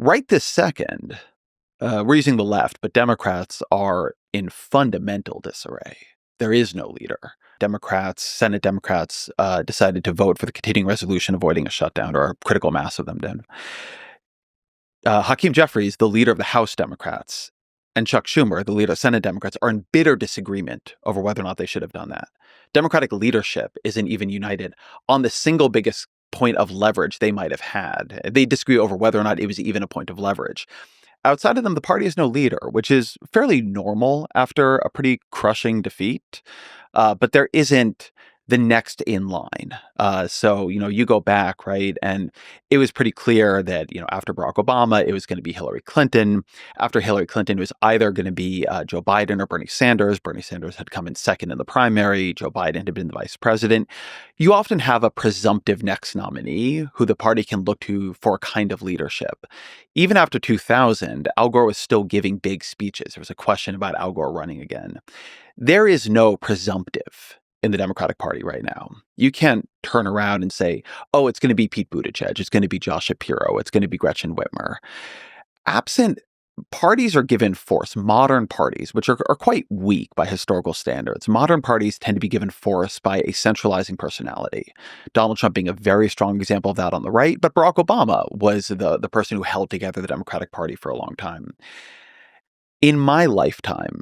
Right this second, we're using the left, but Democrats are in fundamental disarray. There is no leader. Senate Democrats, decided to vote for the continuing resolution avoiding a shutdown, or a critical mass of them did. Hakeem Jeffries, the leader of the House Democrats, and Chuck Schumer, the leader of Senate Democrats, are in bitter disagreement over whether or not they should have done that. Democratic leadership isn't even united on the single biggest point of leverage they might have had. They disagree over whether or not it was even a point of leverage. Outside of them, the party has no leader, which is fairly normal after a pretty crushing defeat. But there isn't the next in line. So, you go back, right? And it was pretty clear that, after Barack Obama, it was going to be Hillary Clinton. After Hillary Clinton, it was either going to be Joe Biden or Bernie Sanders. Bernie Sanders had come in second in the primary. Joe Biden had been the vice president. You often have a presumptive next nominee who the party can look to for a kind of leadership. Even after 2000, Al Gore was still giving big speeches. There was a question about Al Gore running again. There is no presumptive in the Democratic Party right now. You can't turn around and say, oh, it's going to be Pete Buttigieg, it's going to be Josh Shapiro, it's going to be Gretchen Whitmer. Absent, parties are given force. Modern parties, which are quite weak by historical standards, modern parties tend to be given force by a centralizing personality. Donald Trump being a very strong example of that on the right, but Barack Obama was the person who held together the Democratic Party for a long time. In my lifetime,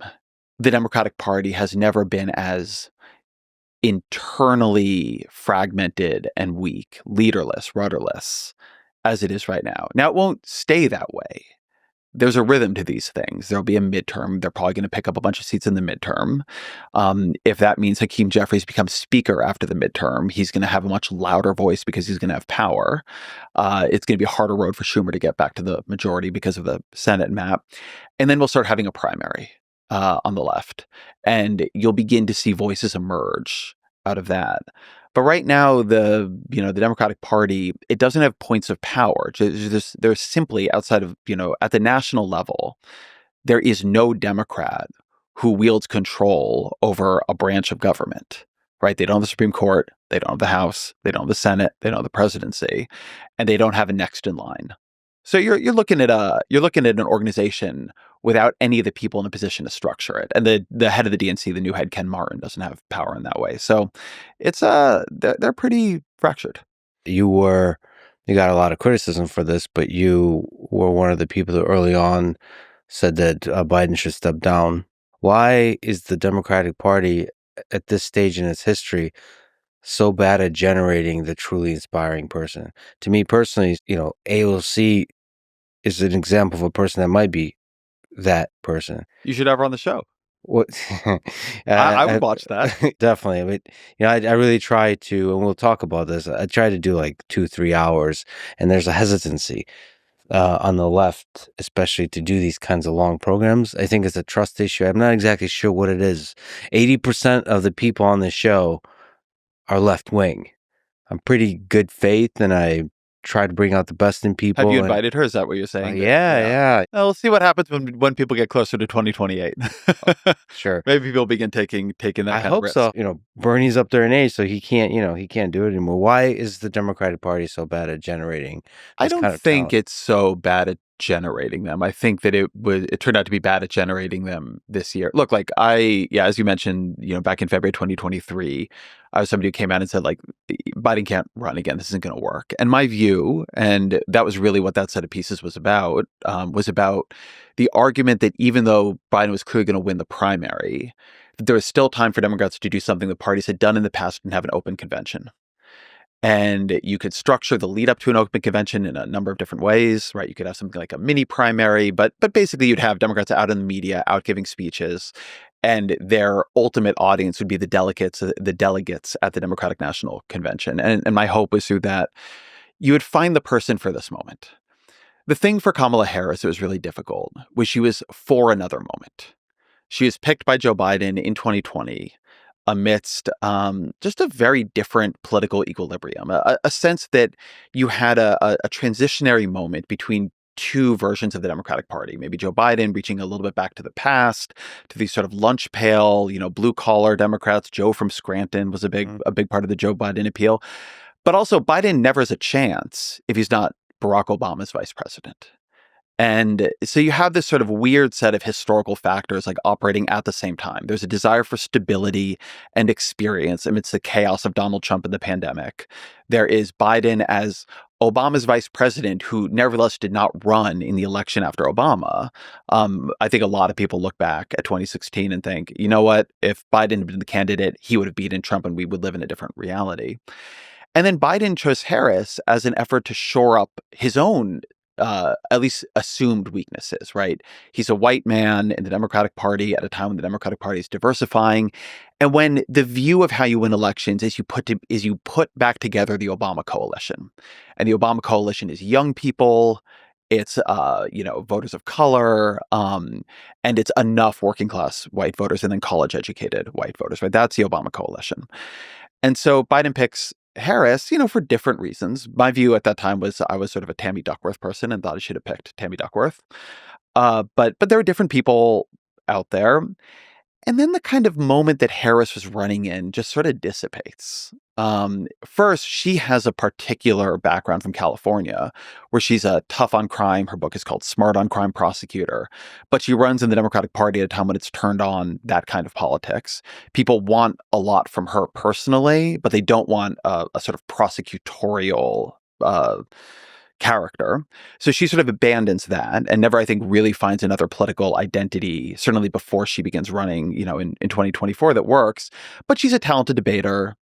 the Democratic Party has never been as internally fragmented and weak, leaderless, rudderless, as it is right now. Now, it won't stay that way. There's a rhythm to these things. There'll be a midterm. They're probably going to pick up a bunch of seats in the midterm. If that means Hakeem Jeffries becomes speaker after the midterm, he's going to have a much louder voice because he's going to have power. It's going to be a harder road for Schumer to get back to the majority because of the Senate map. And then we'll start having a primary on the left, and you'll begin to see voices emerge out of that. But right now, the Democratic Party, it doesn't have points of power. There's simply, outside of, at the national level, there is no Democrat who wields control over a branch of government, right? They don't have the Supreme Court, they don't have the House, they don't have the Senate, they don't have the presidency, and they don't have a next in line. So you're looking at an organization without any of the people in a position to structure it, and the head of the DNC, the new head Ken Martin, doesn't have power in that way. So it's they're pretty fractured. You got a lot of criticism for this, but you were one of the people that early on said that Biden should step down. Why is the Democratic Party at this stage in its history so bad at generating the truly inspiring person? To me personally, AOC is an example of a person that might be that person. You should have her on the show. What? I would watch that. Definitely. But, I really try to, and we'll talk about this, I try to do like 2-3 hours, and there's a hesitancy on the left, especially to do these kinds of long programs. I think it's a trust issue. I'm not exactly sure what it is. 80% of the people on the show are left wing. I'm pretty good faith, and I try to bring out the best in people. Have you invited her? Is that what you're saying? Yeah. Well, we'll see what happens when people get closer to 2028. Sure. Maybe people begin taking that kind of risk. I hope so. Bernie's up there in age, so he can't do it anymore. Why is the Democratic Party so bad at generating I don't think talent? it's so bad at generating them. I think that it turned out to be bad at generating them this year. Look, like as you mentioned, back in February 2023, I was somebody who came out and said, like, Biden can't run again. This isn't going to work. And my view, and that was really what that set of pieces was about the argument that even though Biden was clearly going to win the primary, that there was still time for Democrats to do something the parties had done in the past and have an open convention. And you could structure the lead up to an open convention in a number of different ways, right? You could have something like a mini primary, but basically you'd have Democrats out in the media, out giving speeches, and their ultimate audience would be the delegates at the Democratic National Convention. And my hope was through that you would find the person for this moment. The thing for Kamala Harris that was really difficult was she was for another moment. She was picked by Joe Biden in 2020. Amidst just a very different political equilibrium, a sense that you had a transitionary moment between two versions of the Democratic Party. Maybe Joe Biden reaching a little bit back to the past, to these sort of lunch pail, blue collar Democrats. Joe from Scranton was a big part of the Joe Biden appeal. But also Biden never has a chance if he's not Barack Obama's vice president. And so you have this sort of weird set of historical factors like operating at the same time. There's a desire for stability and experience amidst the chaos of Donald Trump and the pandemic. There is Biden as Obama's vice president, who nevertheless did not run in the election after Obama. I think a lot of people look back at 2016 and think, you know what, if Biden had been the candidate, he would have beaten Trump and we would live in a different reality. And then Biden chose Harris as an effort to shore up his own, at least assumed weaknesses, right? He's a white man in the Democratic Party at a time when the Democratic Party is diversifying. And when the view of how you win elections is you put back together the Obama coalition. And the Obama coalition is young people, it's voters of color, and it's enough working class white voters and then college educated white voters, right? That's the Obama coalition. And so Biden picks Harris, for different reasons. My view at that time was I was sort of a Tammy Duckworth person and thought I should have picked Tammy Duckworth. But there were different people out there. And then the kind of moment that Harris was running in just sort of dissipates. First, she has a particular background from California where she's a tough on crime. Her book is called Smart on Crime Prosecutor. But she runs in the Democratic Party at a time when it's turned on that kind of politics. People want a lot from her personally, but they don't want a sort of prosecutorial character. So she sort of abandons that and never, I think, really finds another political identity, certainly before she begins running, in 2024 that works. But she's a talented debater.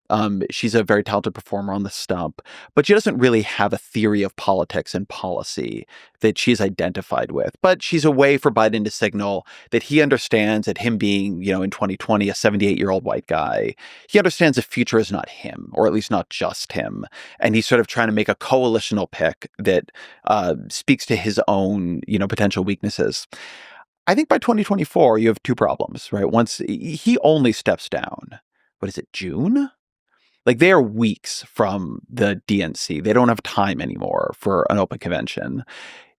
She's a very talented performer on the stump, but she doesn't really have a theory of politics and policy that she's identified with. But she's a way for Biden to signal that he understands that him being, in 2020, a 78-year-old white guy, he understands the future is not him, or at least not just him. And he's sort of trying to make a coalitional pick that speaks to his own, potential weaknesses. I think by 2024, you have two problems, right? Once he only steps down, what is it, June? Like they are weeks from the DNC. They don't have time anymore for an open convention.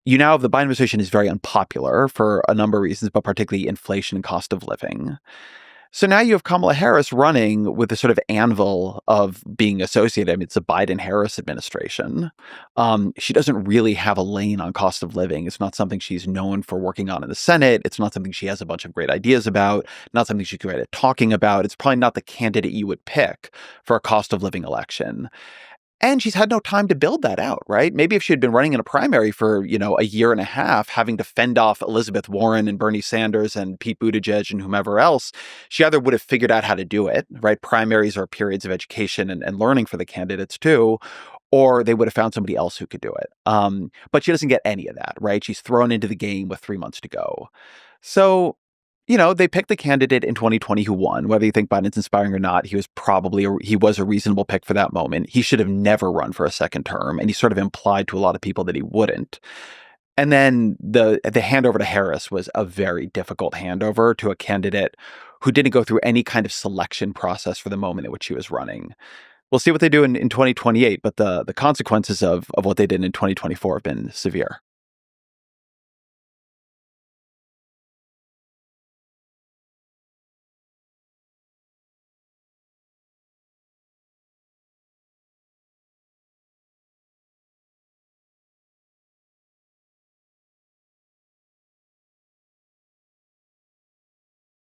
You now have the Biden administration is very unpopular for a number of reasons, but particularly inflation and cost of living. So now you have Kamala Harris running with the sort of anvil of being associated. I mean, it's a Biden-Harris administration. She doesn't really have a lane on cost of living. It's not something she's known for working on in the Senate. It's not something she has a bunch of great ideas about, not something she's great at talking about. It's probably not the candidate you would pick for a cost of living election. And she's had no time to build that out, right? Maybe if she had been running in a primary for, a year and a half, having to fend off Elizabeth Warren and Bernie Sanders and Pete Buttigieg and whomever else, she either would have figured out how to do it, right? Primaries are periods of education and learning for the candidates too, or they would have found somebody else who could do it. But she doesn't get any of that, right? She's thrown into the game with 3 months to go. So they picked the candidate in 2020 who won. Whether you think Biden's inspiring or not, he was a reasonable pick for that moment. He should have never run for a second term, and he sort of implied to a lot of people that he wouldn't. And then the handover to Harris was a very difficult handover to a candidate who didn't go through any kind of selection process for the moment at which he was running. We'll see what they do in 2028, but the consequences of what they did in 2024 have been severe.